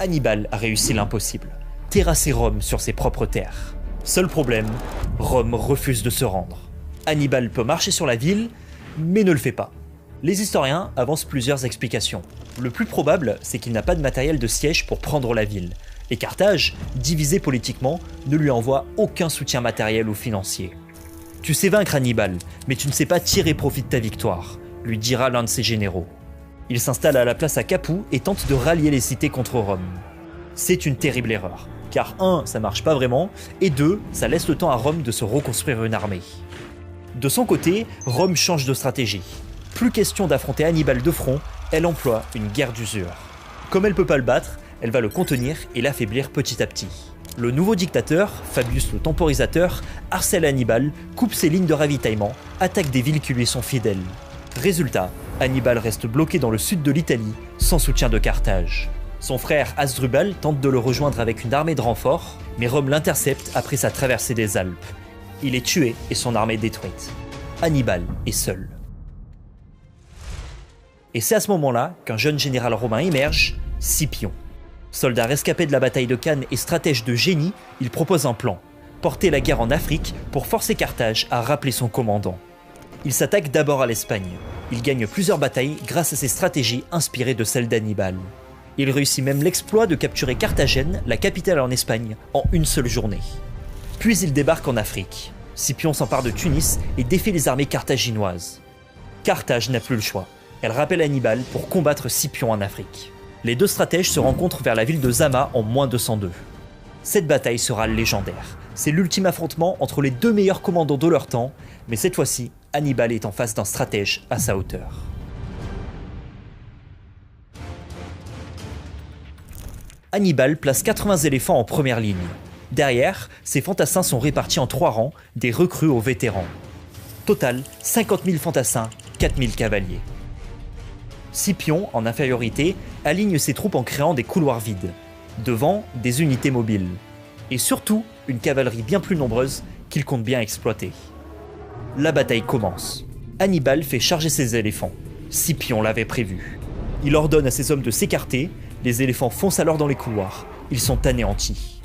Hannibal a réussi l'impossible, terrasser Rome sur ses propres terres. Seul problème, Rome refuse de se rendre. Hannibal peut marcher sur la ville, mais ne le fait pas. Les historiens avancent plusieurs explications. Le plus probable, c'est qu'il n'a pas de matériel de siège pour prendre la ville, et Carthage, divisé politiquement, ne lui envoie aucun soutien matériel ou financier. « Tu sais vaincre Hannibal, mais tu ne sais pas tirer profit de ta victoire », lui dira l'un de ses généraux. Il s'installe à la place à Capoue et tente de rallier les cités contre Rome. C'est une terrible erreur, car 1, ça marche pas vraiment, et 2, ça laisse le temps à Rome de se reconstruire une armée. De son côté, Rome change de stratégie. Plus question d'affronter Hannibal de front, elle emploie une guerre d'usure. Comme elle peut pas le battre, elle va le contenir et l'affaiblir petit à petit. Le nouveau dictateur, Fabius le Temporisateur, harcèle Hannibal, coupe ses lignes de ravitaillement, attaque des villes qui lui sont fidèles. Résultat, Hannibal reste bloqué dans le sud de l'Italie, sans soutien de Carthage. Son frère Hasdrubal tente de le rejoindre avec une armée de renfort, mais Rome l'intercepte après sa traversée des Alpes. Il est tué et son armée détruite. Hannibal est seul. Et c'est à ce moment-là qu'un jeune général romain émerge, Scipion. Soldat rescapé de la bataille de Cannes et stratège de génie, il propose un plan, porter la guerre en Afrique pour forcer Carthage à rappeler son commandant. Il s'attaque d'abord à l'Espagne. Il gagne plusieurs batailles grâce à ses stratégies inspirées de celles d'Hannibal. Il réussit même l'exploit de capturer Carthagène, la capitale en Espagne, en une seule journée. Puis il débarque en Afrique. Scipion s'empare de Tunis et défait les armées carthaginoises. Carthage n'a plus le choix. Elle rappelle Hannibal pour combattre Scipion en Afrique. Les deux stratèges se rencontrent vers la ville de Zama en moins 202. Cette bataille sera légendaire. C'est l'ultime affrontement entre les deux meilleurs commandants de leur temps, mais cette fois-ci, Hannibal est en face d'un stratège à sa hauteur. Hannibal place 80 éléphants en première ligne. Derrière, ses fantassins sont répartis en 3 rangs, des recrues aux vétérans. Total, 50 000 fantassins, 4 000 cavaliers. Scipion, en infériorité, aligne ses troupes en créant des couloirs vides. Devant, des unités mobiles. Et surtout, une cavalerie bien plus nombreuse qu'il compte bien exploiter. La bataille commence. Hannibal fait charger ses éléphants. Scipion l'avait prévu. Il ordonne à ses hommes de s'écarter, les éléphants foncent alors dans les couloirs. Ils sont anéantis.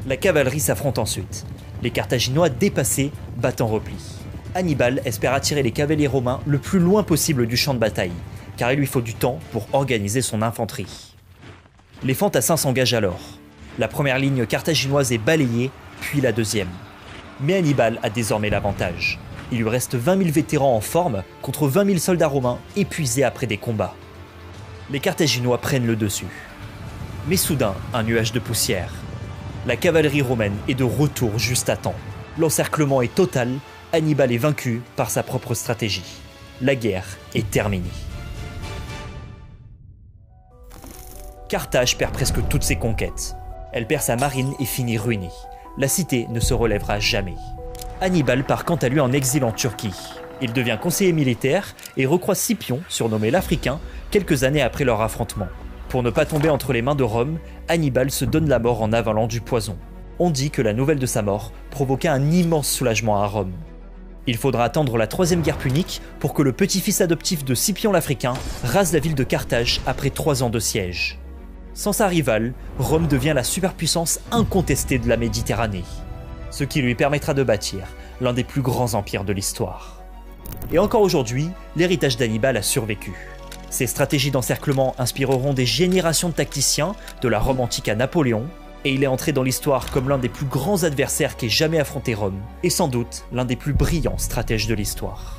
La cavalerie s'affronte ensuite. Les Carthaginois dépassés battent en repli. Hannibal espère attirer les cavaliers romains le plus loin possible du champ de bataille, car il lui faut du temps pour organiser son infanterie. Les fantassins s'engagent alors. La première ligne carthaginoise est balayée, puis la deuxième. Mais Hannibal a désormais l'avantage. Il lui reste 20 000 vétérans en forme contre 20 000 soldats romains épuisés après des combats. Les Carthaginois prennent le dessus. Mais soudain, un nuage de poussière. La cavalerie romaine est de retour juste à temps. L'encerclement est total, Hannibal est vaincu par sa propre stratégie. La guerre est terminée. Carthage perd presque toutes ses conquêtes. Elle perd sa marine et finit ruinée. La cité ne se relèvera jamais. Hannibal part quant à lui en exil en Turquie. Il devient conseiller militaire et recroise Scipion, surnommé l'Africain, quelques années après leur affrontement. Pour ne pas tomber entre les mains de Rome, Hannibal se donne la mort en avalant du poison. On dit que la nouvelle de sa mort provoqua un immense soulagement à Rome. Il faudra attendre la troisième guerre punique pour que le petit-fils adoptif de Scipion l'Africain rase la ville de Carthage après 3 ans de siège. Sans sa rivale, Rome devient la superpuissance incontestée de la Méditerranée, ce qui lui permettra de bâtir l'un des plus grands empires de l'histoire. Et encore aujourd'hui, l'héritage d'Hannibal a survécu. Ses stratégies d'encerclement inspireront des générations de tacticiens, de la Rome antique à Napoléon, et il est entré dans l'histoire comme l'un des plus grands adversaires qu'ait jamais affronté Rome, et sans doute l'un des plus brillants stratèges de l'histoire.